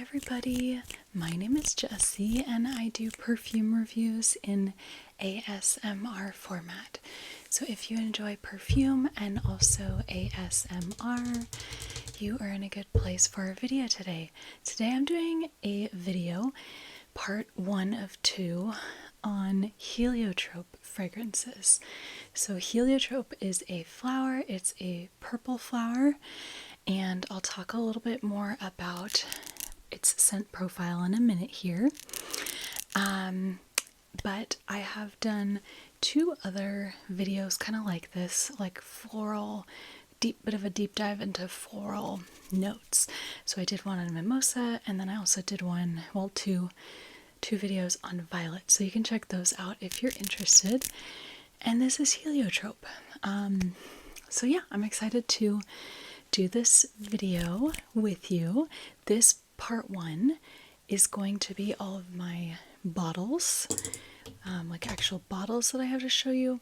everybody, my name is Jessie and I do perfume reviews in ASMR format. So if you enjoy perfume and also ASMR, you are in a good place for a video today. Today I'm doing a video, part 1 of 2, on heliotrope fragrances. So heliotrope is a flower, it's a purple flower, and I'll talk a little bit more about its scent profile in a minute here. But I have done 2 other videos kind of like this, like floral, bit of a deep dive into floral notes. So I did one on Mimosa, and then I also did one, well, two videos on violet. So you can check those out if you're interested. And this is heliotrope. So yeah, I'm excited to do this video with you. This part 1 is going to be all of my bottles, like actual bottles that I have to show you.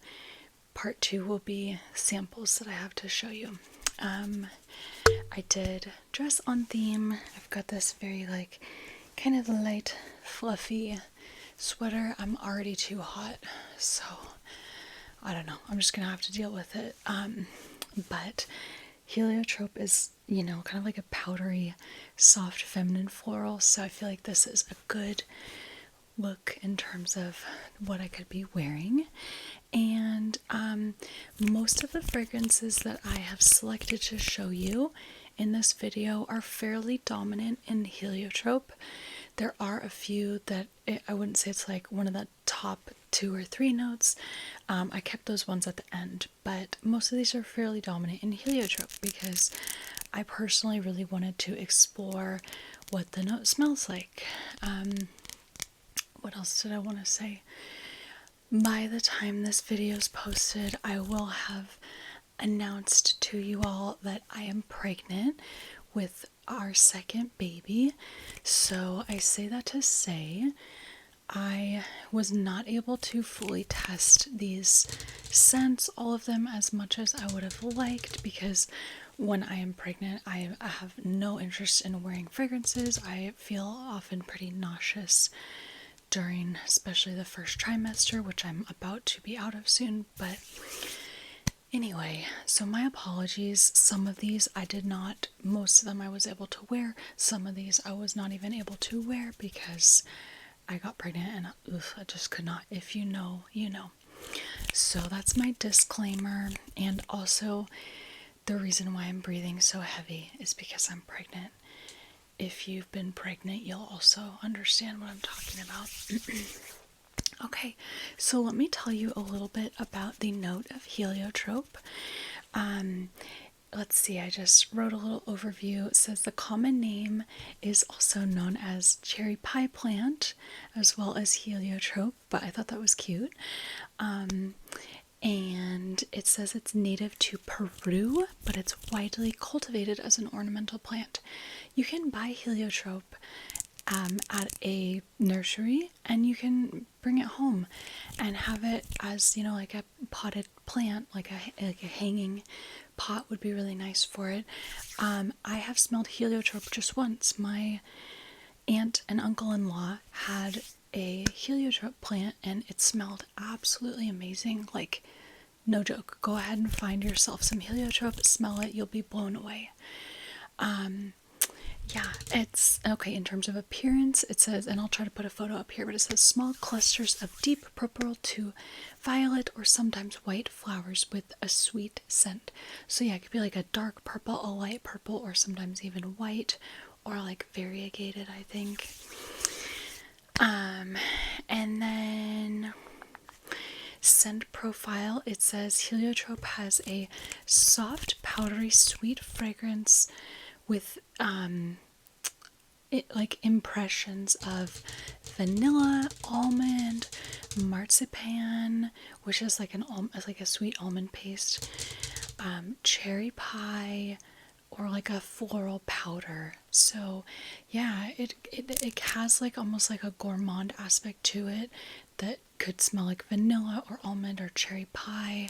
Part 2 will be samples that I have to show you. I did dress on theme. I've got this very like kind of light fluffy sweater. I'm already too hot, so I don't know, I'm just gonna have to deal with it. But heliotrope is, you know, kind of like a powdery, soft, feminine floral, so I feel like this is a good look in terms of what I could be wearing. And most of the fragrances that I have selected to show you in this video are fairly dominant in heliotrope. There are a few that I wouldn't say it's like one of the top 2 or 3 notes. I kept those ones at the end, but most of these are fairly dominant in heliotrope because I personally really wanted to explore what the note smells like. What else did I want to say? By the time this video is posted, I will have announced to you all that I am pregnant with our second baby. So I say that to say I was not able to fully test these scents, all of them, as much as I would have liked, because when I am pregnant, I have no interest in wearing fragrances. I feel often pretty nauseous during especially the first trimester, which I'm about to be out of soon. But anyway, so my apologies. Some of these I did not, most of them I was able to wear. Some of these I was not even able to wear because I got pregnant and I just could not. If you know, you know. So that's my disclaimer. And also the reason why I'm breathing so heavy is because I'm pregnant. If you've been pregnant, you'll also understand what I'm talking about. Okay, so let me tell you a little bit about the note of heliotrope. Let's see, I just wrote a little overview. It says the common name is also known as cherry pie plant, as well as heliotrope, but I thought that was cute. And it says it's native to Peru, but it's widely cultivated as an ornamental plant. You can buy heliotrope at a nursery, and you can bring it home and have it as, you know, like a potted plant, like a hanging pot would be really nice for it. I have smelled heliotrope just once. My aunt and uncle-in-law had a heliotrope plant and it smelled absolutely amazing. Like, no joke. Go ahead and find yourself some heliotrope, smell it, you'll be blown away. Yeah, it's okay. In terms of appearance, it says, and I'll try to put a photo up here, but it says small clusters of deep purple to violet or sometimes white flowers with a sweet scent. So yeah, it could be like a dark purple, a light purple, or sometimes even white, or like variegated, I think. And then scent profile, it says heliotrope has a soft, powdery, sweet fragrance with like impressions of vanilla, almond, marzipan, which is like like a sweet almond paste, cherry pie, or like a floral powder. So yeah, it has like almost like a gourmand aspect to it that could smell like vanilla or almond or cherry pie.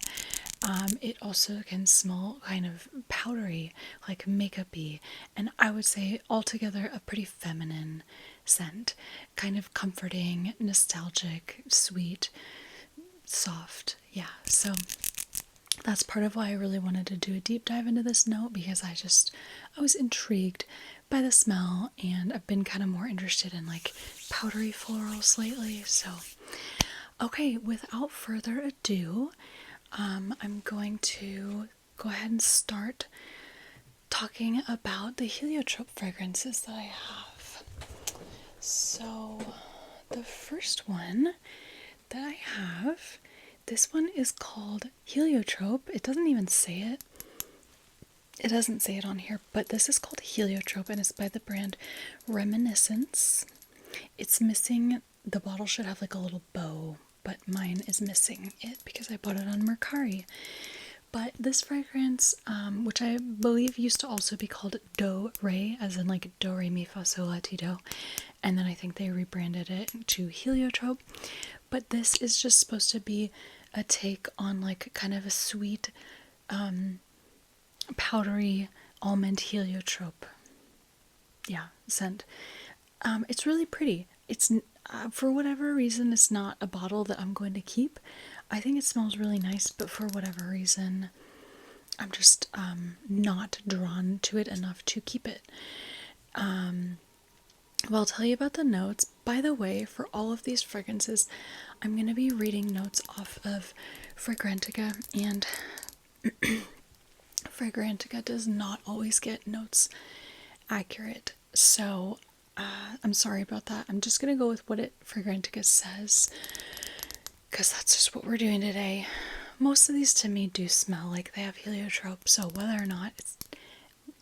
It also can smell kind of powdery, like makeup-y, and I would say altogether a pretty feminine scent. Kind of comforting, nostalgic, sweet, soft. Yeah, so that's part of why I really wanted to do a deep dive into this note, because I was intrigued by the smell, and I've been kind of more interested in like powdery florals lately. So, okay, without further ado, I'm going to go ahead and start talking about the heliotrope fragrances that I have. So, the first one that I have, this one is called Heliotrope. It doesn't even say it. It doesn't say it on here, but this is called Heliotrope, and it's by the brand Reminiscence. It's missing, the bottle should have like a little bow, but mine is missing it because I bought it on Mercari. But this fragrance, which I believe used to also be called Do Re, as in like Do Re Mi Fa Sol La Ti Do, and then I think they rebranded it to Heliotrope. But this is just supposed to be a take on like kind of a sweet, powdery almond heliotrope, yeah, scent. It's really pretty. It's for whatever reason, it's not a bottle that I'm going to keep. I think it smells really nice, but for whatever reason, I'm just not drawn to it enough to keep it. Well, I'll tell you about the notes. By the way, for all of these fragrances, I'm going to be reading notes off of Fragrantica, and Fragrantica does not always get notes accurate. So, I'm sorry about that. I'm just going to go with what Fragrantica says, because that's just what we're doing today. Most of these to me do smell like they have heliotrope, so whether or not it's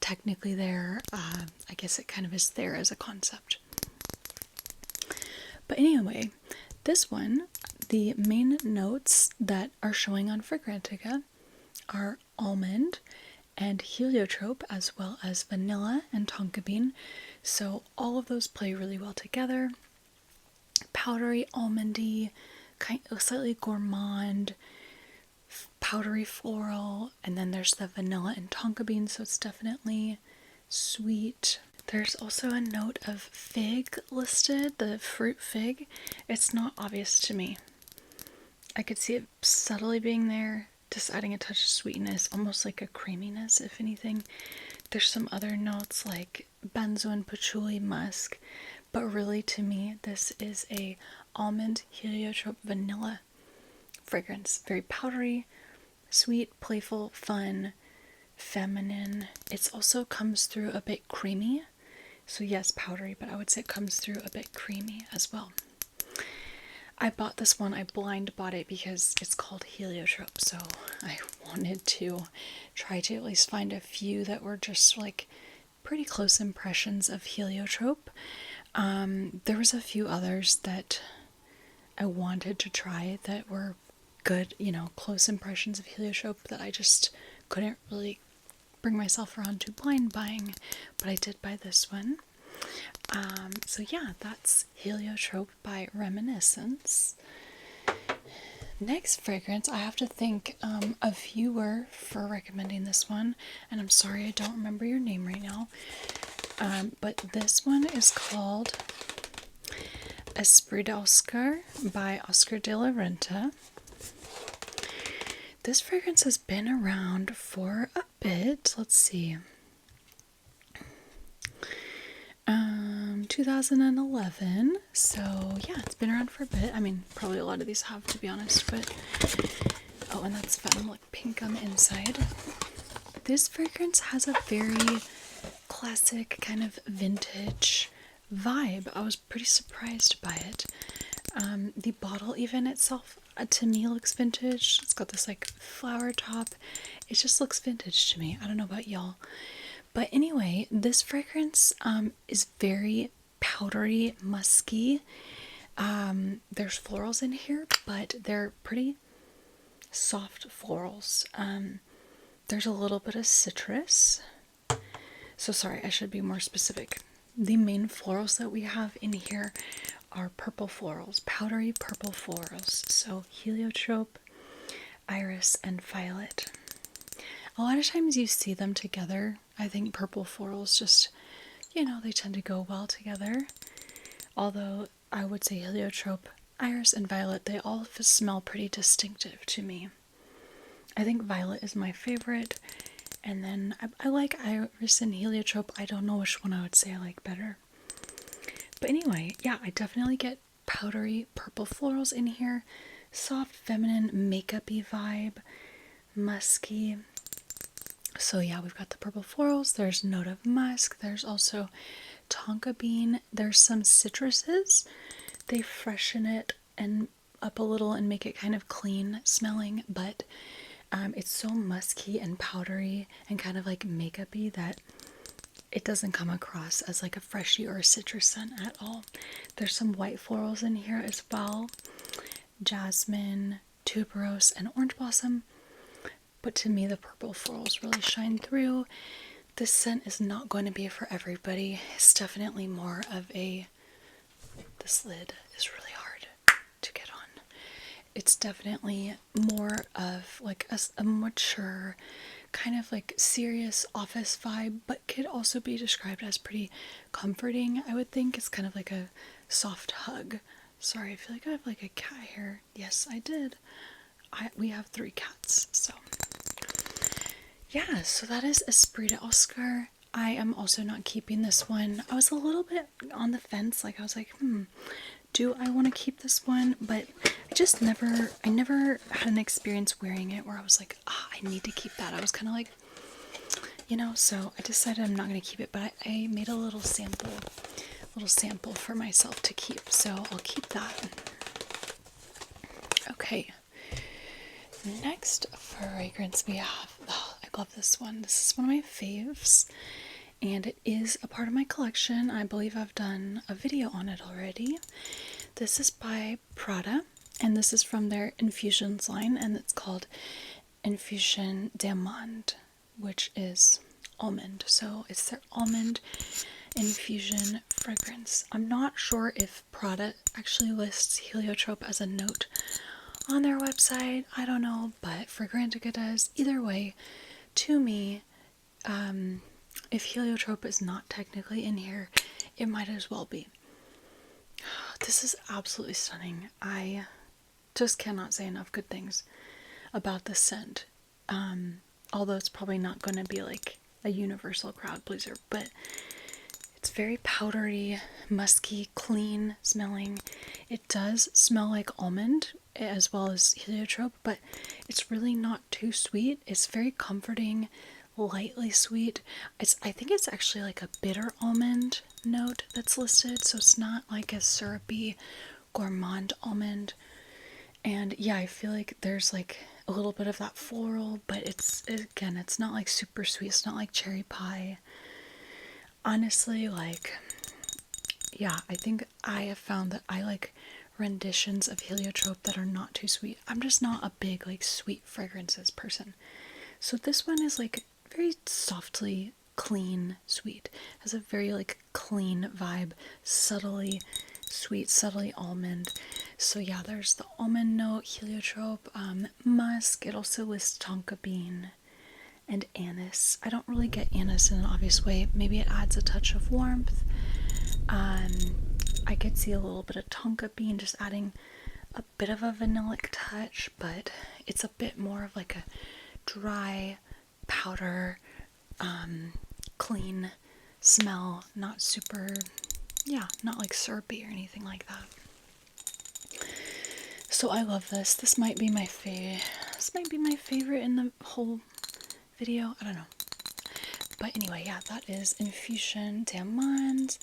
technically there, I guess it kind of is there as a concept. But anyway, this one, the main notes that are showing on Fragrantica are almond and heliotrope, as well as vanilla and tonka bean. So all of those play really well together. Powdery, almondy, kind of slightly gourmand, powdery floral, and then there's the vanilla and tonka bean, so it's definitely sweet. There's also a note of fig listed, the fruit fig. It's not obvious to me. I could see it subtly being there, just adding a touch of sweetness, almost like a creaminess, if anything. There's some other notes like benzo and patchouli, musk, but really to me, this is a almond heliotrope vanilla fragrance. Very powdery, sweet, playful, fun, feminine. It also comes through a bit creamy. So yes, powdery, but I would say it comes through a bit creamy as well. I bought this one, I blind bought it because it's called Heliotrope, so I wanted to try to at least find a few that were just like pretty close impressions of Heliotrope. There was a few others that I wanted to try that were good, close impressions of Heliotrope that I just couldn't really bring myself around to blind buying, but I did buy this one. So yeah, that's Heliotrope by Reminiscence. Next fragrance, I have to thank a viewer for recommending this one, and I'm sorry I don't remember your name right now, but this one is called Esprit d'Oscar by Oscar de la Renta. This fragrance has been around for a bit. Let's see. 2011. So yeah, it's been around for a bit. I mean, probably a lot of these have, to be honest, but oh, and that's Femme Moncler pink on the inside. This fragrance has a very classic kind of vintage vibe. I was pretty surprised by it. The bottle even itself to me looks vintage. It's got this like flower top. It just looks vintage to me. I don't know about y'all. But anyway, this fragrance is very powdery, musky. There's florals in here, but they're pretty soft florals. There's a little bit of citrus. So sorry, I should be more specific. The main florals that we have in here are purple florals, powdery purple florals. So Heliotrope, Iris and Violet. A lot of times you see them together. I think purple florals just, you know, they tend to go well together. Although I would say Heliotrope, Iris, and Violet, they all smell pretty distinctive to me. I think Violet is my favorite. And then I like Iris and Heliotrope. I don't know which one I would say I like better. But anyway, yeah, I definitely get powdery purple florals in here. Soft, feminine, makeup-y vibe. Musky. So yeah, we've got the purple florals. There's a note of musk. There's also tonka bean. There's some citruses. They freshen it and up a little and make it kind of clean smelling, but it's so musky and powdery and kind of like makeup-y that it doesn't come across as like a freshy or a citrus scent at all. There's some white florals in here as well. Jasmine, tuberose, and orange blossom. But to me, the purple florals really shine through. This scent is not going to be for everybody. It's definitely more of a... This lid is really hard to get on. It's definitely more of like a mature, kind of like serious office vibe, but could also be described as pretty comforting, I would think. It's kind of like a soft hug. Sorry, I feel like I have like a cat here. Yes, I did. We have 3 cats, so... Yeah, so that is Esprit d'Oscar. I am also not keeping this one. I was a little bit on the fence. Like, I was like, do I want to keep this one? But I never had an experience wearing it where I was like, I need to keep that. I was kind of like, you know, so I decided I'm not going to keep it, but I made a little sample for myself to keep. So I'll keep that. Okay. Next fragrance we have, I love this one. This is one of my faves, and it is a part of my collection. I believe I've done a video on it already. This is by Prada, and this is from their Infusions line, and it's called Infusion d'Amande, which is almond. So it's their almond infusion fragrance. I'm not sure if Prada actually lists heliotrope as a note on their website. I don't know, but Fragrantica does. Either way, to me, if heliotrope is not technically in here, it might as well be. This is absolutely stunning. I just cannot say enough good things about this scent. Although it's probably not going to be like a universal crowd pleaser, but it's very powdery, musky, clean smelling. It does smell like almond as well as heliotrope, but it's really not too sweet. It's very comforting, lightly sweet. I think it's actually like a bitter almond note that's listed, so it's not like a syrupy gourmand almond. And yeah, I feel like there's like a little bit of that floral, but it's not like super sweet. It's not like cherry pie. Honestly, like, yeah, I think I have found that I like renditions of heliotrope that are not too sweet. I'm just not a big like sweet fragrances person. So this one is like very softly clean sweet. Has a very like clean vibe, subtly sweet, subtly almond. So yeah, there's the almond note, heliotrope, musk. It also lists tonka bean and anise. I don't really get anise in an obvious way. Maybe it adds a touch of warmth. I could see a little bit of tonka bean, just adding a bit of a vanillic touch, but it's a bit more of like a dry powder, clean smell, not super, not like syrupy or anything like that. So I love this. This might be my favorite in the whole video. I don't know. But anyway, yeah, that is Infusion d'Amande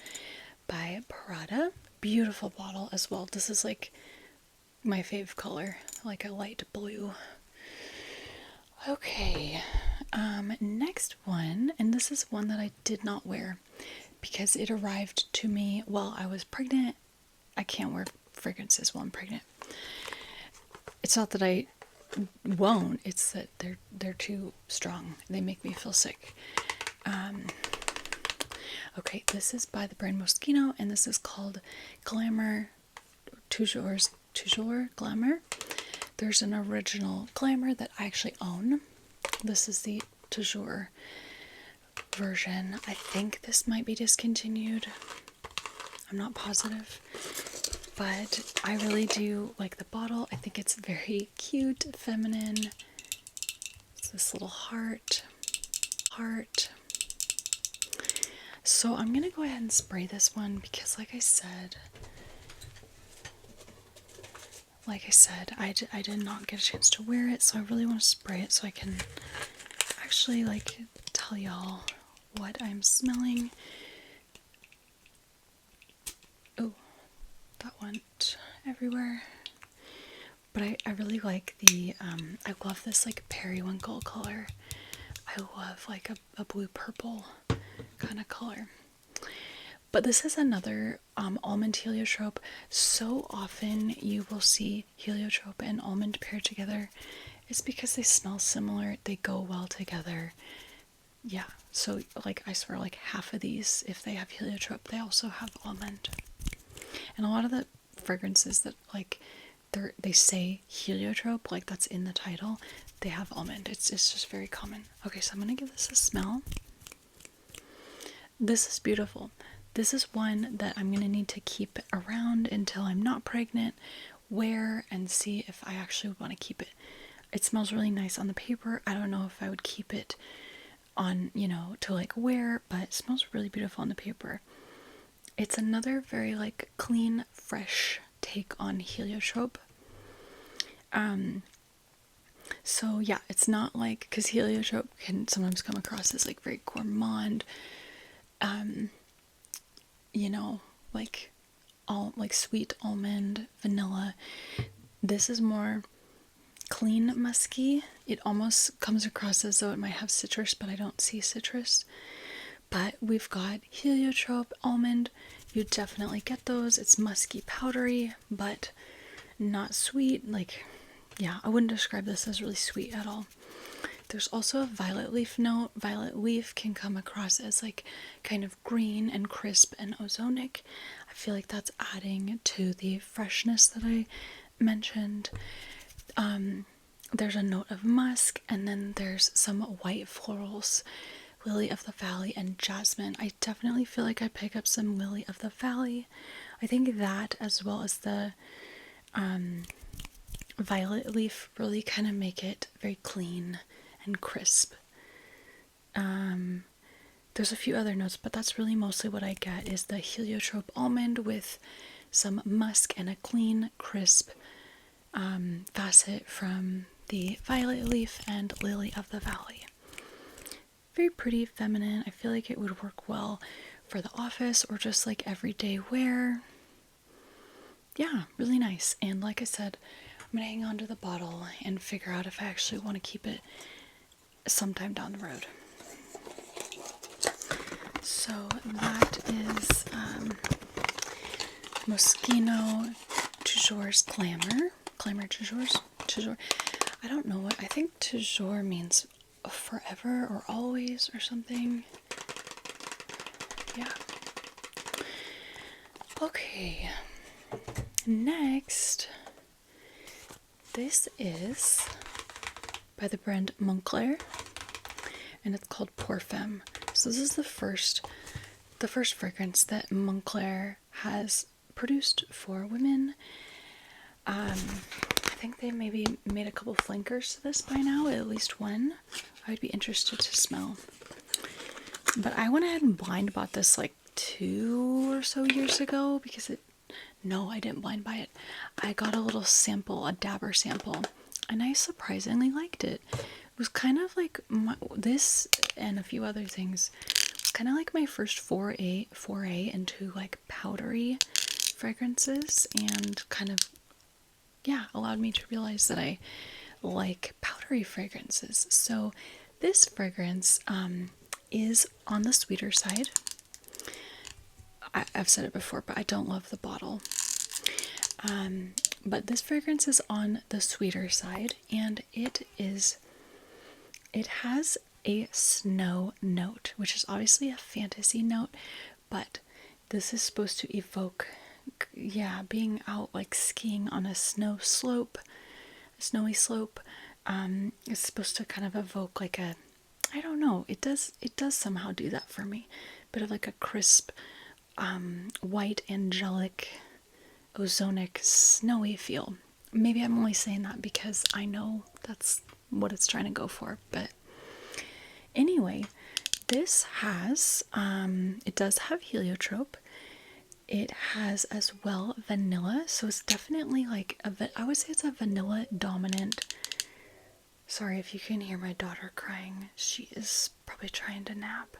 by Prada. Beautiful bottle as well. This is like my fave color, like a light blue. Okay, next one, and this is one that I did not wear because it arrived to me while I was pregnant. I can't wear fragrances while I'm pregnant. It's not that I won't, it's that they're too strong. They make me feel sick. Okay, this is by the brand Moschino, and this is called Glamour, Toujours Glamour. there's an original Glamour that I actually own. This is the Toujours version. I think this might be discontinued. I'm not positive. But I really do like the bottle. I think it's very cute, feminine. It's this little heart. So I'm going to go ahead and spray this one because like I said, I did not get a chance to wear it, so I really want to spray it so I can actually like tell y'all what I'm smelling. Oh, that went everywhere. But I really like the, I love this like periwinkle color. I love like a blue purple kind of color. But this is another almond heliotrope. So often you will see heliotrope and almond paired together. It's because they smell similar, they go well together. Yeah, so like I swear like half of these, if they have heliotrope, they also have almond. And a lot of the fragrances that like they say heliotrope, like that's in the title, they have almond. It's just very common. Okay, so I'm gonna give this a smell. This is beautiful. This is one that I'm gonna need to keep around until I'm not pregnant, wear, and see if I actually want to keep it. It smells really nice on the paper. I don't know if I would keep it on, you know, to like wear, but it smells really beautiful on the paper. It's another very like clean, fresh take on heliotrope. So yeah, it's not like, because heliotrope can sometimes come across as like very gourmand, you know, like all like sweet almond, vanilla. This is more clean, musky. It almost comes across as though it might have citrus, but I don't see citrus. But we've got heliotrope, almond. You definitely get those. It's musky, powdery, but not sweet. Like, yeah, I wouldn't describe this as really sweet at all. There's also a violet leaf note. Violet leaf can come across as like kind of green and crisp and ozonic. I feel like that's adding to the freshness that I mentioned. There's a note of musk, and then there's some white florals, lily of the valley and jasmine. I definitely feel like I pick up some lily of the valley. I think that, as well as the violet leaf, really kind of make it very clean and crisp. There's a few other notes, but that's really mostly what I get, is the heliotrope almond with some musk and a clean, crisp facet from the violet leaf and lily of the valley. Very pretty, feminine. I feel like it would work well for the office or just like everyday wear. Yeah, really nice. And like I said, I'm gonna hang on to the bottle and figure out if I actually want to keep it sometime down the road. So that is Moschino Toujours Glamour. Glamour Toujours. I don't know what. I think Toujours means forever or always or something. Yeah. Okay. Next, this is by the brand Moncler, and it's called Perfume. So this is the first fragrance that Moncler has produced for women. I think they maybe made a couple flankers to this by now, at least one. I would be interested to smell. But I went ahead and blind bought this like 2 or so years ago because no, I didn't blind buy it. I got a little sample, a dabber sample, and I surprisingly liked it. It was kind of like this and a few other things. It was kind of like my first foray into like powdery fragrances, and kind of, yeah, allowed me to realize that I like powdery fragrances. So this fragrance is on the sweeter side. I've said it before, but I don't love the bottle. But this fragrance is on the sweeter side, and it has a snow note, which is obviously a fantasy note, but this is supposed to evoke, yeah, being out like skiing on a snow slope, Snowy Slope. It's supposed to kind of evoke like a, I don't know, it does somehow do that for me. Bit of like a crisp, white, angelic, ozonic, snowy feel. Maybe I'm only saying that because I know that's what it's trying to go for, but anyway, this has, it does have heliotrope. It has as well vanilla, so it's definitely like I would say it's a vanilla dominant. Sorry if you can hear my daughter crying. She is probably trying to nap.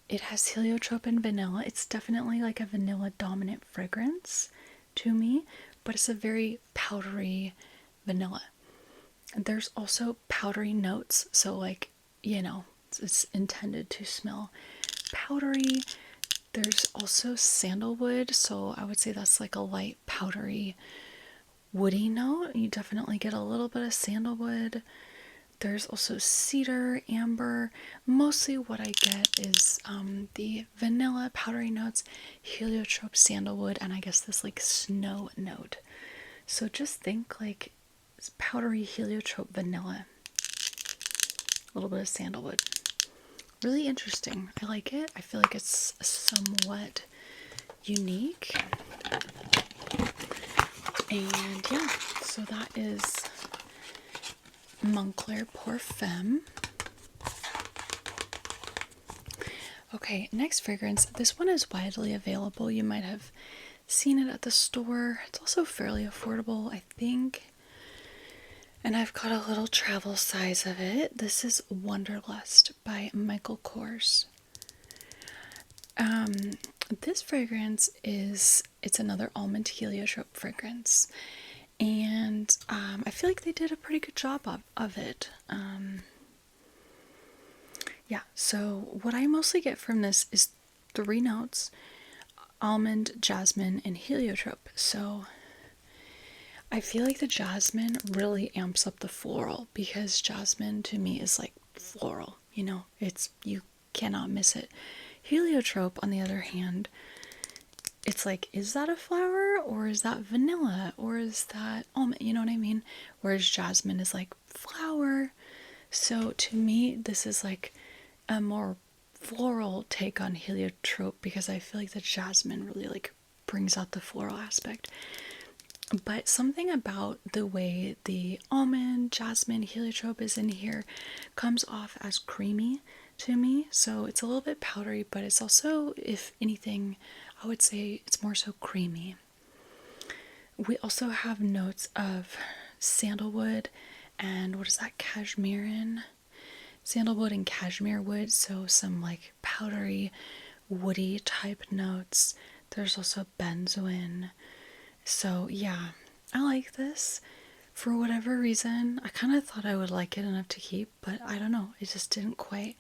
It has heliotrope and vanilla. It's definitely like a vanilla dominant fragrance to me, but it's a very powdery vanilla. There's also powdery notes, so like, you know, it's intended to smell powdery. There's also sandalwood, so I would say that's like a light powdery woody note. You definitely get a little bit of sandalwood. There's also cedar, amber. Mostly what I get is the vanilla powdery notes, heliotrope, sandalwood, and I guess this like snow note. So just think like powdery heliotrope vanilla, a little bit of sandalwood. Really interesting. I like it. I feel like it's somewhat unique. And yeah, so that is Moncler Pour Femme. Okay, next fragrance. This one is widely available. You might have seen it at the store. It's also fairly affordable, I think. And I've got a little travel size of it. This is Wonderlust by Michael Kors. This fragrance it's another almond heliotrope fragrance. And I feel like they did a pretty good job of it. Yeah, so what I mostly get from this is 3 notes: almond, jasmine, and heliotrope. So I feel like the jasmine really amps up the floral, because jasmine to me is like floral, you know, you cannot miss it. Heliotrope, on the other hand, it's like, is that a flower, or is that vanilla, or is that almond, you know what I mean? Whereas jasmine is like flower. So to me, this is like a more floral take on heliotrope, because I feel like the jasmine really like brings out the floral aspect. But something about the way the almond, jasmine, heliotrope is in here comes off as creamy to me. So it's a little bit powdery, but it's also, if anything, I would say it's more so creamy. We also have notes of sandalwood and what is that, cashmere? Sandalwood and cashmere wood, so some like powdery, woody type notes. There's also benzoin. So yeah, I like this. For whatever reason, I kind of thought I would like it enough to keep, but I don't know. It just didn't quite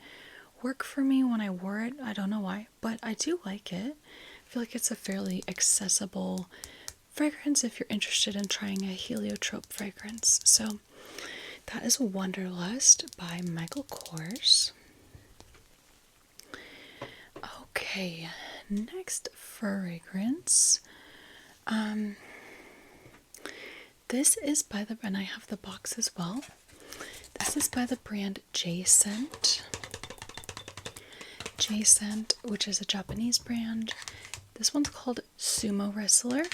work for me when I wore it. I don't know why, but I do like it. I feel like it's a fairly accessible fragrance if you're interested in trying a heliotrope fragrance. So that is Wonderlust by Michael Kors. Okay, next fragrance. This is by and I have the box as well. This is by the brand J-Scent. J-Scent, which is a Japanese brand. This one's called Sumo Wrestler.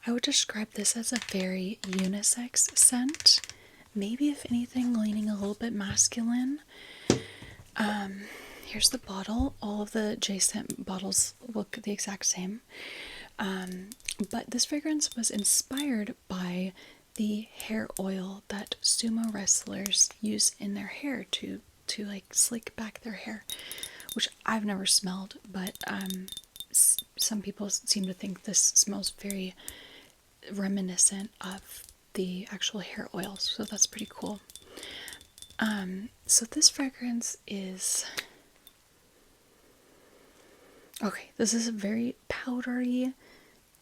I would describe this as a very unisex scent. Maybe, if anything, leaning a little bit masculine. Here's the bottle. All of the J-Scent bottles look the exact same. But this fragrance was inspired by the hair oil that sumo wrestlers use in their hair to like slick back their hair, which I've never smelled, but some people seem to think this smells very reminiscent of the actual hair oils, so that's pretty cool. So this fragrance is okay. This is a very powdery,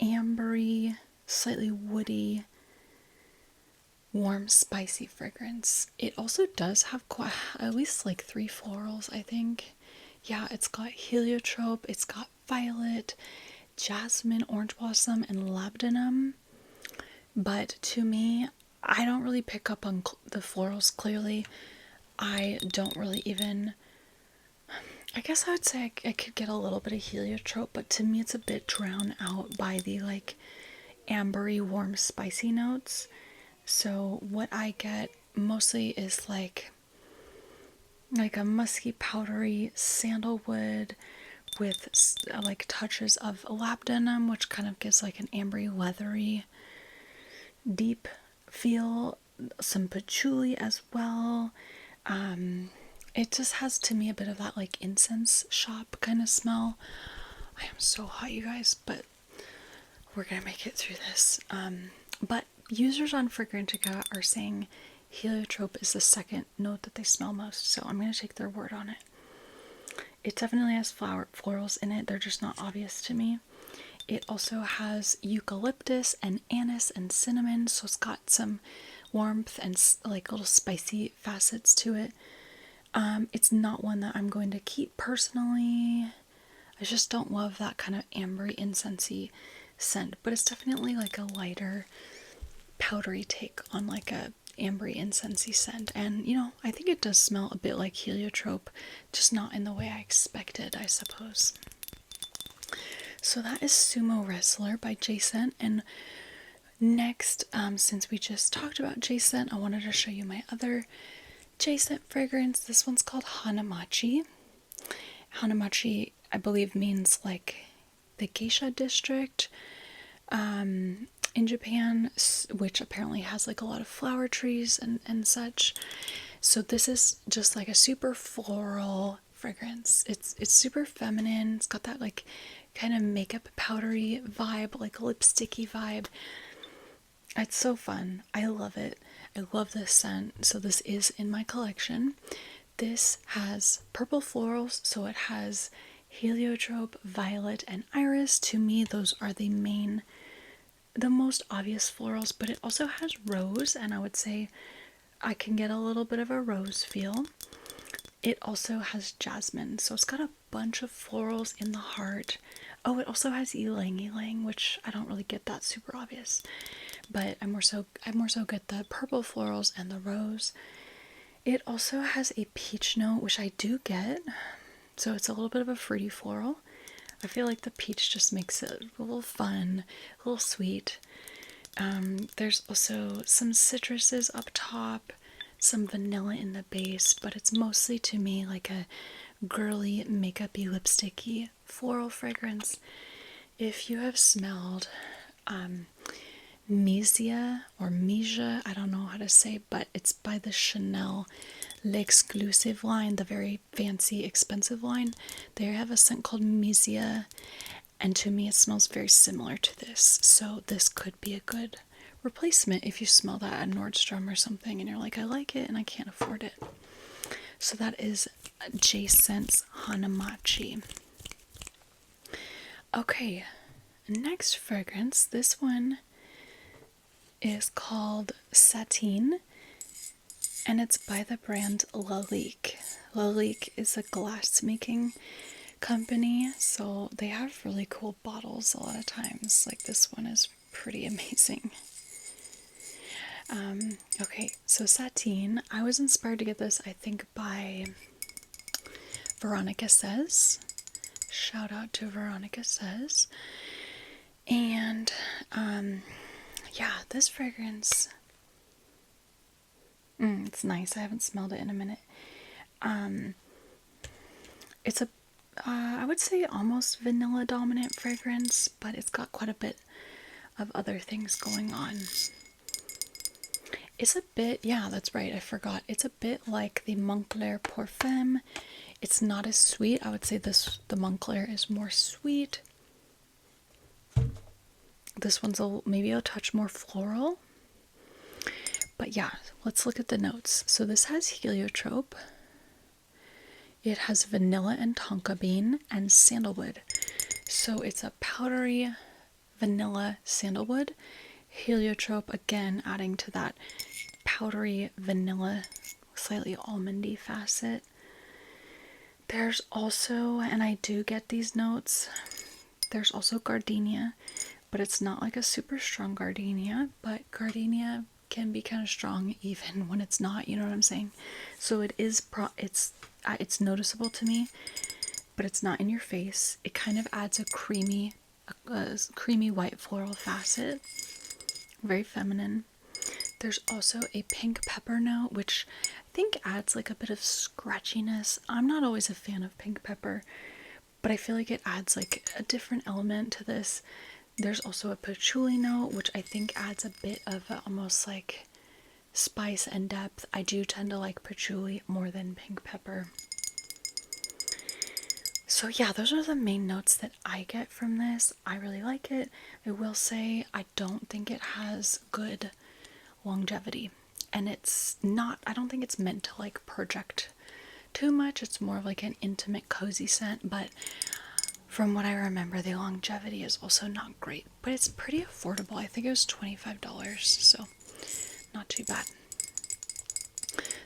ambery, slightly woody, warm, spicy fragrance. It also does have at least like 3 florals, I think. Yeah, it's got heliotrope, it's got violet, jasmine, orange blossom, and labdanum. But to me, I don't really pick up on the florals clearly. I don't really even, I guess I would say I could get a little bit of heliotrope, but to me it's a bit drowned out by the like ambery, warm, spicy notes. So what I get mostly is like a musky, powdery sandalwood with like touches of labdanum, which kind of gives like an ambery, leathery, deep feel. Some patchouli as well. It just has to me a bit of that like incense shop kind of smell. I am so hot, you guys, but we're gonna make it through this. But users on Fragrantica are saying heliotrope is the second note that they smell most, so I'm gonna take their word on it. It definitely has florals in it, they're just not obvious to me. It also has eucalyptus and anise and cinnamon, so it's got some warmth and like little spicy facets to it. It's not one that I'm going to keep personally. I just don't love that kind of ambery, incensey scent, but it's definitely like a lighter, powdery take on like a ambery, incensey scent. And you know, I think it does smell a bit like heliotrope, just not in the way I expected, I suppose. So that is Sumo Wrestler by J-Scent. And next, since we just talked about J-Scent, I wanted to show you my other J-Scent fragrance. This one's called Hanamachi. Hanamachi, I believe, means like the geisha district in Japan, which apparently has like a lot of flower trees and such. So this is just like a super floral fragrance. It's super feminine. It's got that like kind of makeup powdery vibe, like lipsticky vibe. It's so fun. I love it. I love this scent. So this is in my collection. This has purple florals, so it has heliotrope, violet, and iris. To me, those are the most obvious florals, but it also has rose, and I would say I can get a little bit of a rose feel. It also has jasmine, so it's got a bunch of florals in the heart. Oh, it also has ylang ylang, which I don't really get that super obvious, but I more so get the purple florals and the rose. It also has a peach note, which I do get, so it's a little bit of a fruity floral. I feel like the peach just makes it a little fun, a little sweet. There's also some citruses up top, some vanilla in the base, but it's mostly to me like a girly, makeup-y, lipsticky floral fragrance. If you have smelled Misia or Misia, I don't know how to say, but it's by the Chanel L'Exclusive line, the very fancy, expensive line. They have a scent called Misia, and to me it smells very similar to this, so this could be a good replacement if you smell that at Nordstrom or something and you're like, I like it and I can't afford it. So that is J-Scent's Hanamachi. Okay, next fragrance. This one is called Satine, and it's by the brand Lalique. Lalique is a glass making company, so they have really cool bottles a lot of times. Like this one is pretty amazing. Okay, so Satine, I was inspired to get this, I think, by Veronica Says. Shout out to Veronica Says. And, yeah, this fragrance, it's nice. I haven't smelled it in a minute. It's a, I would say almost vanilla dominant fragrance, but it's got quite a bit of other things going on. It's a bit, yeah, that's right, I forgot. It's a bit like the Moncler Perfume. It's not as sweet. I would say the Moncler is more sweet. This one's maybe a touch more floral. But yeah, let's look at the notes. So this has heliotrope. It has vanilla and tonka bean and sandalwood. So it's a powdery vanilla sandalwood. Heliotrope, again, adding to that powdery vanilla, slightly almondy facet. There's also, and I do get these notes, there's also gardenia, but it's not like a super strong gardenia, but gardenia can be kind of strong even when it's not, you know what I'm saying? So it is, it's noticeable to me, but it's not in your face. It kind of adds a creamy white floral facet, very feminine. There's also a pink pepper note, which I think adds like a bit of scratchiness. I'm not always a fan of pink pepper, but I feel like it adds like a different element to this. There's also a patchouli note, which I think adds a bit of almost like spice and depth. I do tend to like patchouli more than pink pepper. So yeah, those are the main notes that I get from this. I really like it. I will say I don't think it has good longevity, and it's not, I don't think it's meant to like project too much. It's more of like an intimate cozy scent, but from what I remember, the longevity is also not great, but it's pretty affordable. I think it was $25, so not too bad.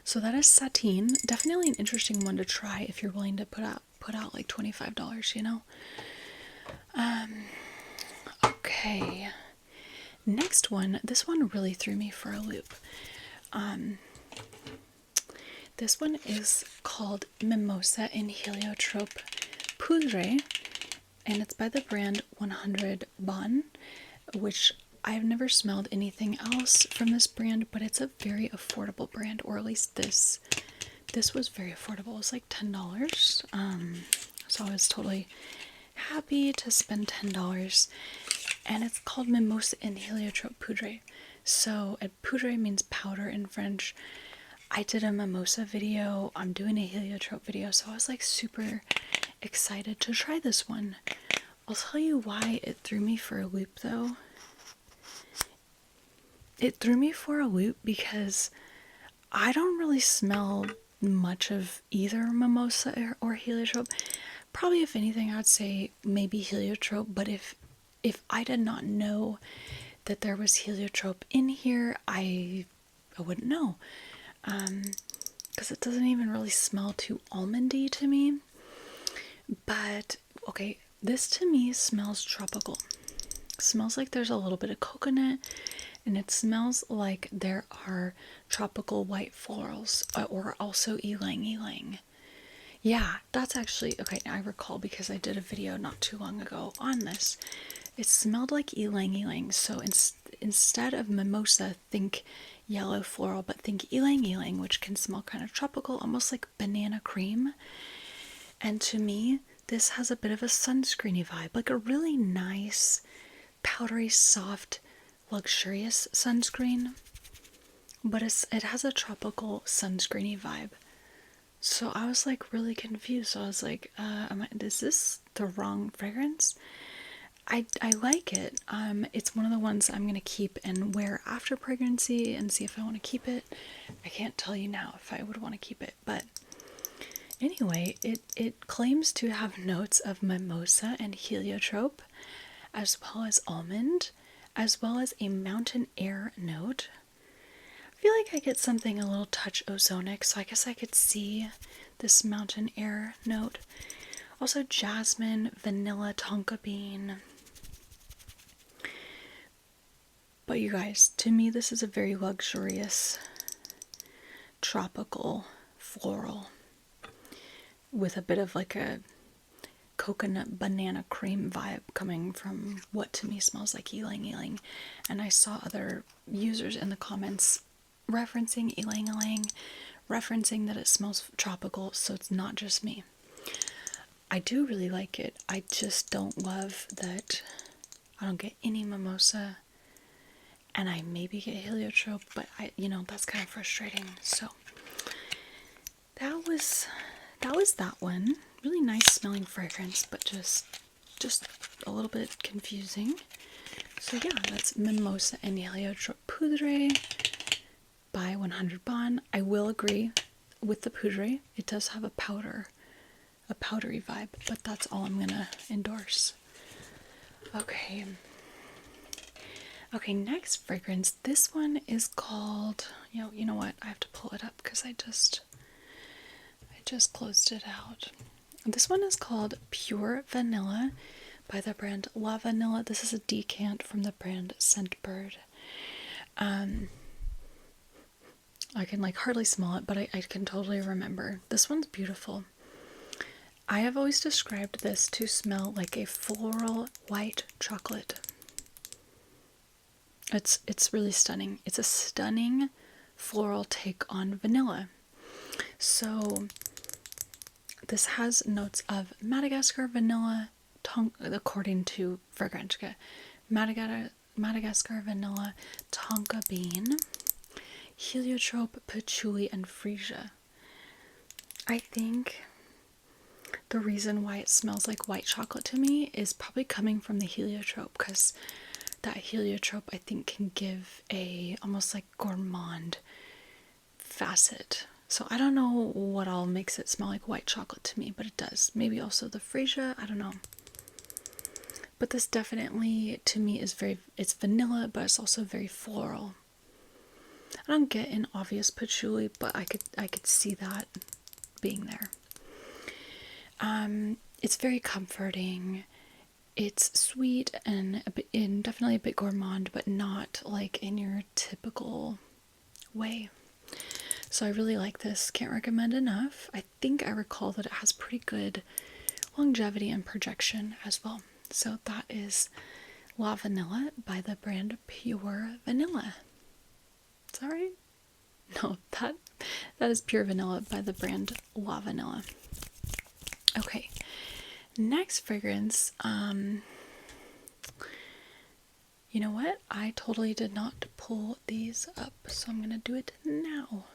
So that is Satine. Definitely an interesting one to try if you're willing to put out like $25, you know. Okay. Next one, this one really threw me for a loop. This one is called Mimosa in Heliotrope Poudré, and it's by the brand 100 Bon, which I've never smelled anything else from this brand, but it's a very affordable brand, or at least this was very affordable. It was like $10. So I was totally happy to spend $10. And it's called Mimosa in Heliotrope Poudré. So poudré means powder in French. I did a mimosa video. I'm doing a heliotrope video, so I was like super excited to try this one. I'll tell you why it threw me for a loop though. It threw me for a loop because I don't really smell much of either mimosa or heliotrope. Probably, if anything, I would say maybe heliotrope, but if I did not know that there was heliotrope in here, I wouldn't know. Because it doesn't even really smell too almondy to me. But, okay, this to me smells tropical. It smells like there's a little bit of coconut, and it smells like there are tropical white florals, or also ylang ylang. Yeah, that's actually, okay, I recall because I did a video not too long ago on this. It smelled like ylang ylang, so instead of mimosa, think yellow floral, but think ylang ylang, which can smell kind of tropical, almost like banana cream. And to me, this has a bit of a sunscreeny vibe, like a really nice, powdery, soft, luxurious sunscreen, but it has a tropical sunscreeny vibe. So I was like really confused. So I was like, is this the wrong fragrance? I like it. It's one of the ones I'm gonna keep and wear after pregnancy and see if I want to keep it. I can't tell you now if I would want to keep it, but anyway, it claims to have notes of mimosa and heliotrope, as well as almond, as well as a mountain air note. I feel like I get something a little touch ozonic, so I guess I could see this mountain air note. Also jasmine, vanilla, tonka bean. But you guys, to me this is a very luxurious, tropical, floral, with a bit of like a coconut banana cream vibe coming from what to me smells like ylang ylang. And I saw other users in the comments referencing ylang ylang, referencing that it smells tropical, so it's not just me. I do really like it. I just don't love that I don't get any mimosa, and I maybe get heliotrope, but that's kind of frustrating. So that was that one. Really nice smelling fragrance, but just a little bit confusing. So yeah, that's Mimosa and Heliotrope Poudré by 100 Bon. I will agree with the Poudré. It does have a powdery vibe, but that's all I'm gonna endorse. Okay, next fragrance. This one is called, you know what? I have to pull it up because I just closed it out. This one is called Pure Vanilla by the brand Lavanila. This is a decant from the brand Scentbird. I can like hardly smell it, but I can totally remember. This one's beautiful. I have always described this to smell like a floral white chocolate. It's really stunning. It's a stunning floral take on vanilla. So this has notes of Madagascar vanilla, according to Fragrantica. Madagascar vanilla, tonka bean, heliotrope, patchouli, and freesia. I think the reason why it smells like white chocolate to me is probably coming from the heliotrope, because that heliotrope I think can give a almost like gourmand facet. So I don't know what all makes it smell like white chocolate to me, but it does. Maybe also the freesia, I don't know. But this definitely to me is it's vanilla, but it's also very floral. I don't get an obvious patchouli, but I could see that being there. It's very comforting. It's sweet and definitely a bit gourmand, but not like in your typical way. So I really like this. Can't recommend enough. I think I recall that it has pretty good longevity and projection as well. So that is La Vanilla by the brand Pure Vanilla. Is that right? No, that is Pure Vanilla by the brand La Vanilla. Okay, next fragrance. You know what? I totally did not pull these up, so I'm gonna do it now.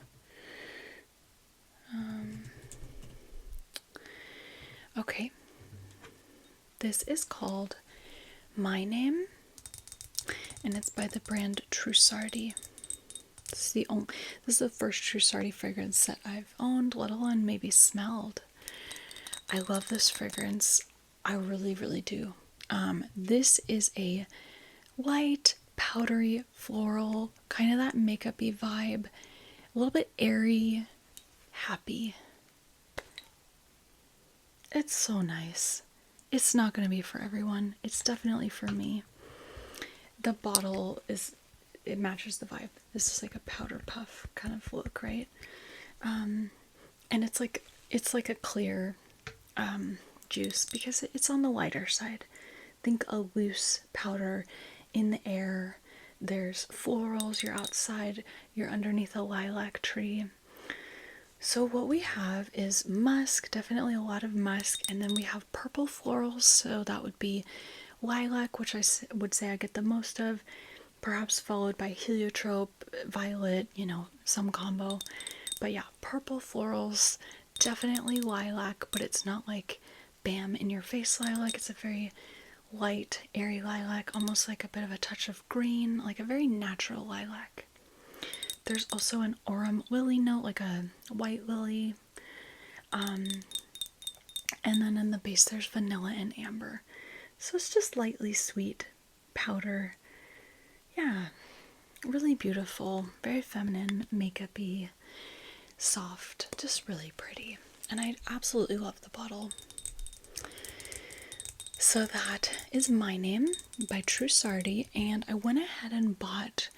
Okay, this is called My Name, and it's by the brand Trussardi. This is the first Trussardi fragrance that I've owned, let alone maybe smelled. I love this fragrance. I really, really do. This is a light, powdery, floral, kind of that makeup-y vibe, a little bit airy, happy. It's so nice. It's not going to be for everyone. It's definitely for me. The bottle it matches the vibe. This is like a powder puff kind of look, right? And it's like a clear juice because it's on the lighter side. Think a loose powder in the air. There's florals, you're outside, you're underneath a lilac tree. So what we have is musk, definitely a lot of musk, and then we have purple florals, so that would be lilac, which I would say I get the most of, perhaps followed by heliotrope, violet, some combo. But yeah, purple florals, definitely lilac, but it's not like bam in your face lilac. It's a very light, airy lilac, almost like a bit of a touch of green, like a very natural lilac. There's also an aurum lily note, like a white lily. And then in the base there's vanilla and amber. So it's just lightly sweet powder. Yeah, really beautiful, very feminine, makeup-y, soft, just really pretty. And I absolutely love the bottle. So that is My Name by Trussardi, and I went ahead and bought,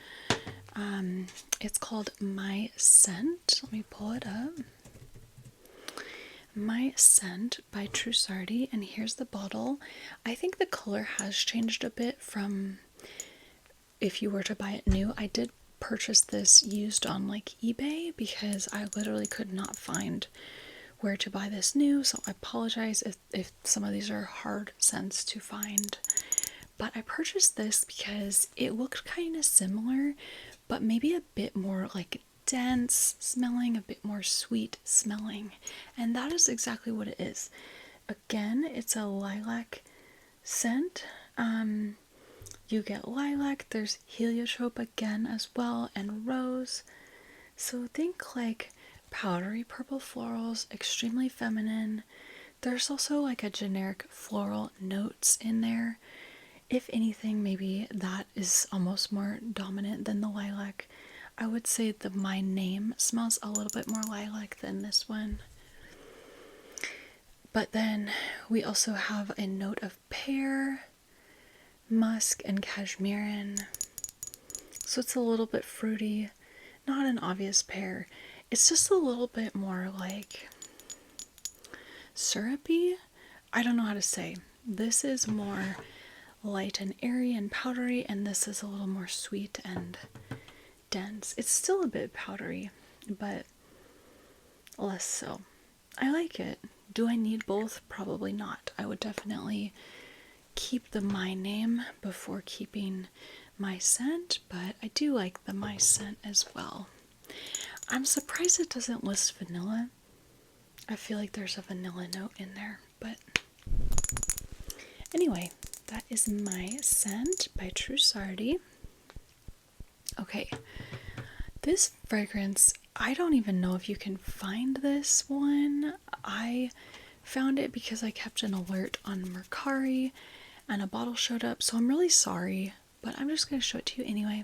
it's called My Scent. Let me pull it up. My Scent by Trussardi, and here's the bottle. I think the color has changed a bit from if you were to buy it new. I did purchase this used on like eBay because I literally could not find where to buy this new, so I apologize if some of these are hard scents to find. But I purchased this because it looked kind of similar, but maybe a bit more like dense smelling, a bit more sweet smelling, and that is exactly what it is. Again, it's a lilac scent. You get lilac, there's heliotrope again as well, and rose. So think like powdery purple florals, extremely feminine. There's also like a generic floral notes in there. If anything, maybe that is almost more dominant than the lilac. I would say the My Name smells a little bit more lilac than this one. But then we also have a note of pear, musk, and cashmeran. So it's a little bit fruity, not an obvious pear. It's just a little bit more like syrupy. I don't know how to say. This is more light and airy and powdery, and this is a little more sweet and dense. It's still a bit powdery, but less so. I like it. Do I need both? Probably not. I would definitely keep the My Name before keeping My Scent, but I do like the My Scent as well. I'm surprised it doesn't list vanilla. I feel like there's a vanilla note in there, but anyway, that is My Scent by Trussardi. Okay, this fragrance, I don't even know if you can find this one. I found it because I kept an alert on Mercari and a bottle showed up, so I'm really sorry, but I'm just going to show it to you anyway.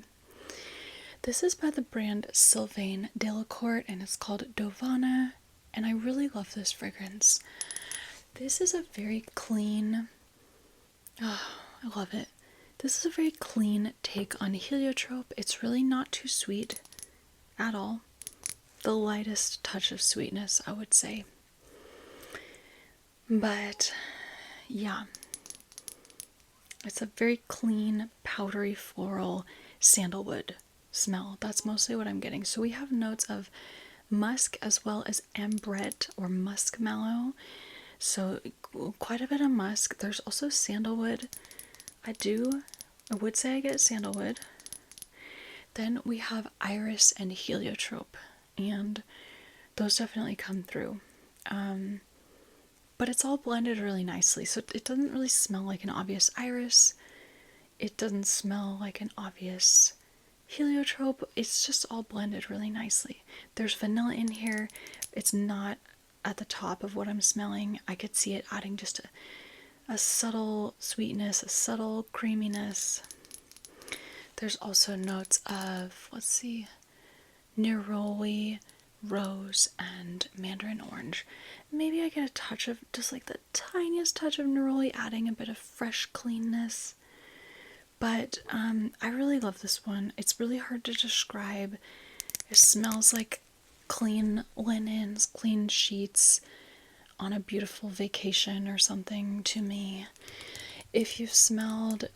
This is by the brand Sylvaine Delacourte, and it's called Dovana, and I really love this fragrance. This is a very clean, I love it. This is a very clean take on Heliotrope. It's really not too sweet at all. The lightest touch of sweetness, I would say. But yeah, it's a very clean, powdery, floral sandalwood smell. That's mostly what I'm getting. So we have notes of musk as well as ambrette or muskmallow. So quite a bit of musk. There's also sandalwood. I would say I get sandalwood. Then we have iris and heliotrope, and those definitely come through. But it's all blended really nicely, so it doesn't really smell like an obvious iris. It doesn't smell like an obvious heliotrope. It's just all blended really nicely. There's vanilla in here. It's not at the top of what I'm smelling. I could see it adding just a subtle sweetness, a subtle creaminess. There's also notes of, let's see, neroli, rose, and mandarin orange. Maybe I get a touch of, just like the tiniest touch of neroli, adding a bit of fresh cleanness. But I really love this one. It's really hard to describe. It smells like clean linens, clean sheets on a beautiful vacation or something to me. If you've smelled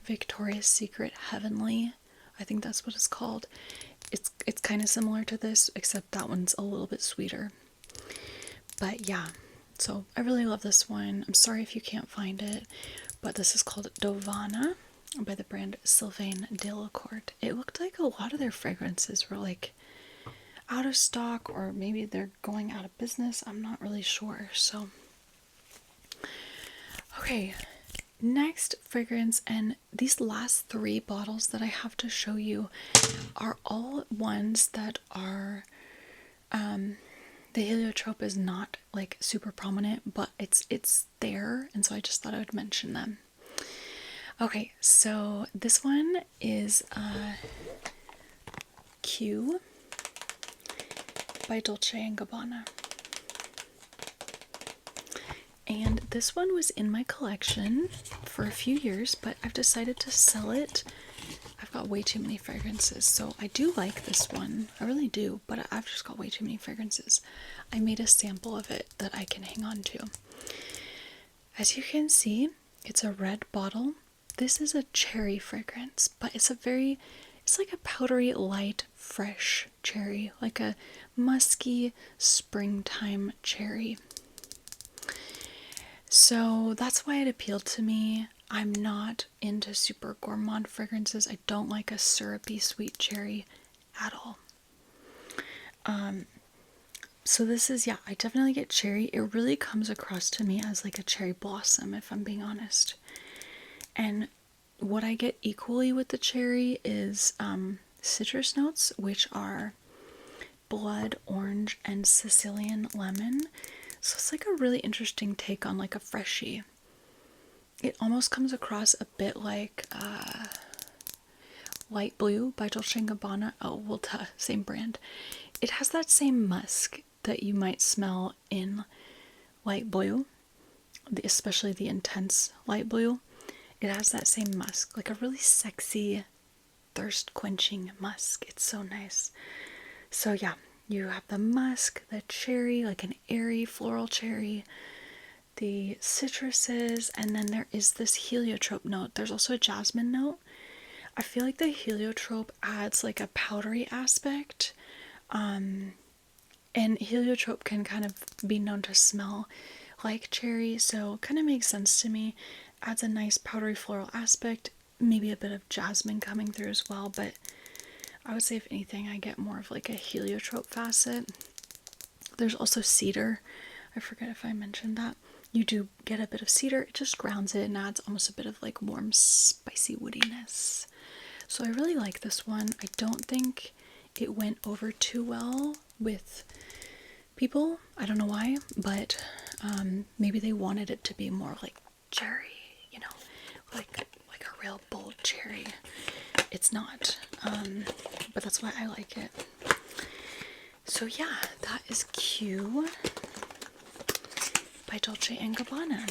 Victoria's Secret Heavenly, I think that's what it's called. It's kind of similar to this, except that one's a little bit sweeter. But yeah, so I really love this one. I'm sorry if you can't find it, but this is called Dovana by the brand Sylvaine Delacourte. It looked like a lot of their fragrances were like out of stock, or maybe they're going out of business. I'm not really sure. So okay, next fragrance, and these last 3 bottles that I have to show you are all ones that are the heliotrope is not like super prominent, but it's there, and so I just thought I would mention them. Okay, so this one is Q by Dolce&Gabbana. And this one was in my collection for a few years, but I've decided to sell it. I've got way too many fragrances, so I do like this one. I really do, but I've just got way too many fragrances. I made a sample of it that I can hang on to. As you can see, it's a red bottle. This is a cherry fragrance, but it's like a powdery, light, fresh cherry, like a musky springtime cherry. So that's why it appealed to me. I'm not into super gourmand fragrances. I don't like a syrupy sweet cherry at all. So this is, yeah, I definitely get cherry. It really comes across to me as like a cherry blossom, if I'm being honest. And what I get equally with the cherry is citrus notes, which are blood orange and Sicilian lemon. So it's like a really interesting take on like a freshie. It almost comes across a bit like Light Blue by Dolce&Gabbana. Oh, well, duh, same brand. It has that same musk that you might smell in light blue, especially the intense light blue. It has that same musk, like a really sexy, thirst-quenching musk. It's so nice. So yeah, you have the musk, the cherry, like an airy floral cherry, the citruses, and then there is this heliotrope note. There's also a jasmine note. I feel like the heliotrope adds like a powdery aspect. And heliotrope can kind of be known to smell like cherry, so it kind of makes sense to me. Adds a nice powdery floral aspect, maybe a bit of jasmine coming through as well, but I would say if anything I get more of like a heliotrope facet. There's also cedar. I forget if I mentioned that. You do get a bit of cedar. It just grounds it and adds almost a bit of like warm spicy woodiness. So I really like this one. I don't think it went over too well with people. I don't know why, but maybe they wanted it to be more like cherry, you know, like a real bold cherry. It's not, but that's why I like it. So yeah, that is Q by Dolce&Gabbana.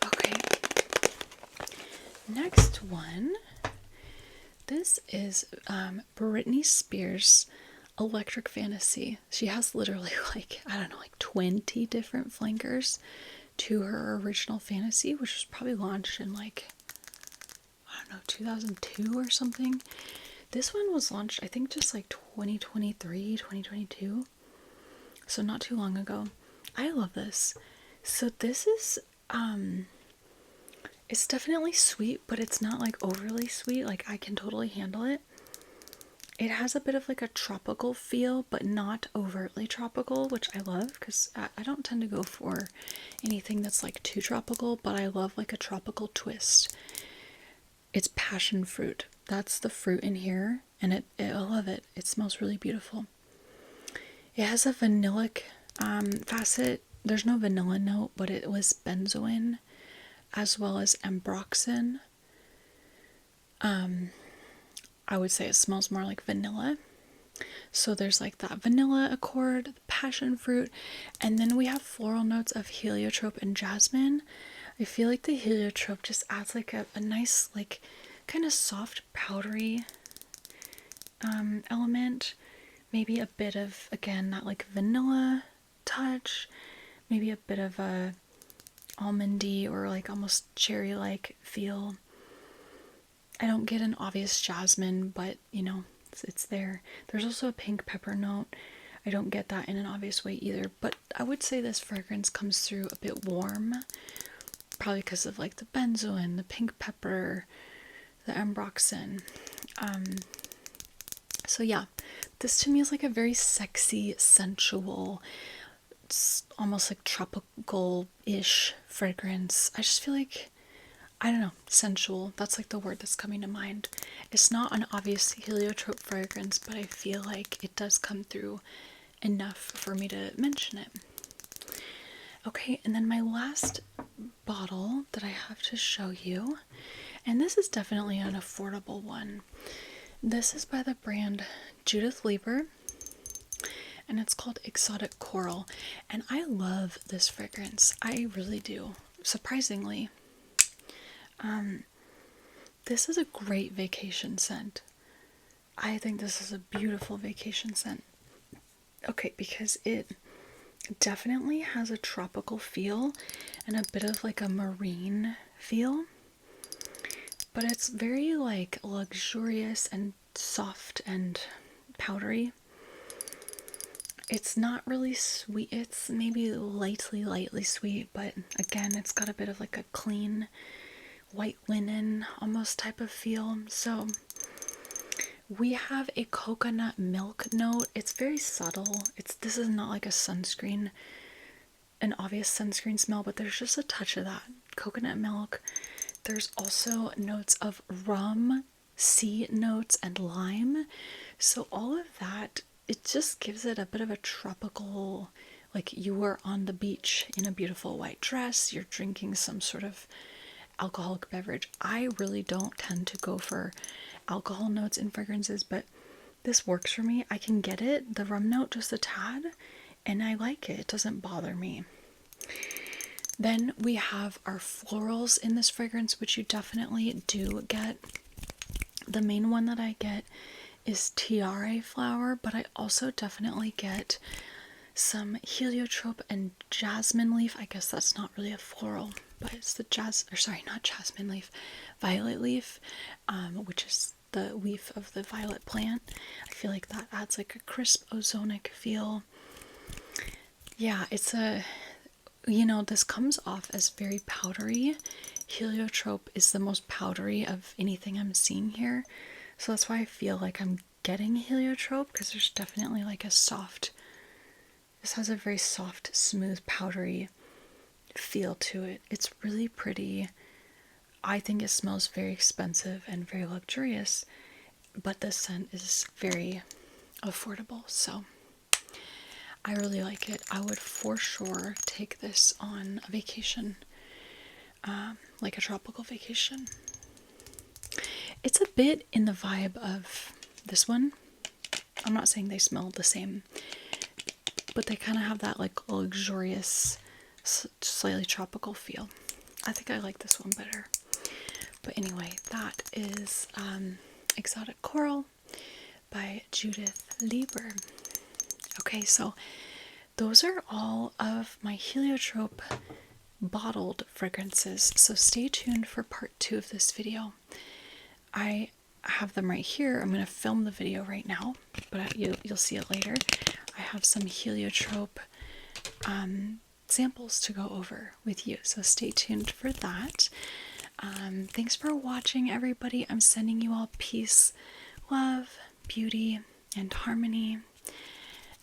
Okay, next one. This is Britney Spears' Electric Fantasy. She has literally like, I don't know, like 20 different flankers to her original Fantasy, which was probably launched in like, I don't know, 2002 or something. This one was launched, I think, just like 2023, 2022. So not too long ago. I love this. So this is, it's definitely sweet, but it's not like overly sweet. Like I can totally handle it. It has a bit of like a tropical feel, but not overtly tropical, which I love because I don't tend to go for anything that's like too tropical, but I love like a tropical twist. It's passion fruit. That's the fruit in here, and I love it. It smells really beautiful. It has a vanillic facet. There's no vanilla note, but it was benzoin as well as ambroxan. I would say it smells more like vanilla. So there's like that vanilla accord, the passion fruit, and then we have floral notes of heliotrope and jasmine. I feel like the heliotrope just adds like a nice, like kind of soft, powdery element. Maybe a bit of, again, that like vanilla touch. Maybe a bit of a almondy or like almost cherry-like feel. I don't get an obvious jasmine, but you know, it's there. There's also a pink pepper note. I don't get that in an obvious way either, but I would say this fragrance comes through a bit warm, probably because of like the benzoin, the pink pepper, the ambroxan. So yeah, this to me is like a very sexy, sensual, almost like tropical-ish fragrance. I just feel like, I don't know, sensual. That's like the word that's coming to mind. It's not an obvious heliotrope fragrance, but I feel like it does come through enough for me to mention it. Okay, and then my last bottle that I have to show you, and this is definitely an affordable one. This is by the brand Judith Leiber, and it's called Exotic Coral, and I love this fragrance. I really do, surprisingly. This is a great vacation scent. I think this is a beautiful vacation scent. Okay, because it definitely has a tropical feel and a bit of like a marine feel, but it's very like luxurious and soft and powdery. It's not really sweet. It's maybe lightly sweet, but again, it's got a bit of like a clean white linen almost type of feel. So we have a coconut milk note. It's very subtle. This is not like a sunscreen, an obvious sunscreen smell, but there's just a touch of that coconut milk. There's also notes of rum, sea notes, and lime. So all of that, it just gives it a bit of a tropical, like you were on the beach in a beautiful white dress, you're drinking some sort of alcoholic beverage. I really don't tend to go for alcohol notes in fragrances, but this works for me. I can get it, the rum note, just a tad, and I like it. It doesn't bother me. Then we have our florals in this fragrance, which you definitely do get. The main one that I get is tiare flower, but I also definitely get some heliotrope and jasmine leaf. I guess that's not really a floral, but it's the not jasmine leaf, violet leaf, which is the leaf of the violet plant. I feel like that adds like a crisp ozonic feel. Yeah, it's this comes off as very powdery. Heliotrope is the most powdery of anything I'm seeing here. So that's why I feel like I'm getting heliotrope, because there's definitely like this has a very soft, smooth, powdery feel to it. It's really pretty. I think it smells very expensive and very luxurious, but the scent is very affordable, so I really like it. I would for sure take this on a vacation, like a tropical vacation. It's a bit in the vibe of this one. I'm not saying they smell the same, but they kind of have that like luxurious, slightly tropical feel. I think I like this one better. But anyway, that is Exotic Coral by Judith Leiber. Okay, so those are all of my heliotrope bottled fragrances. So stay tuned for part 2 of this video. I have them right here. I'm going to film the video right now, but you'll see it later. I have some heliotrope samples to go over with you, so stay tuned for that. Thanks for watching, everybody. I'm sending you all peace, love, beauty, and harmony,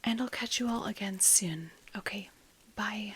and I'll catch you all again soon. Okay, bye.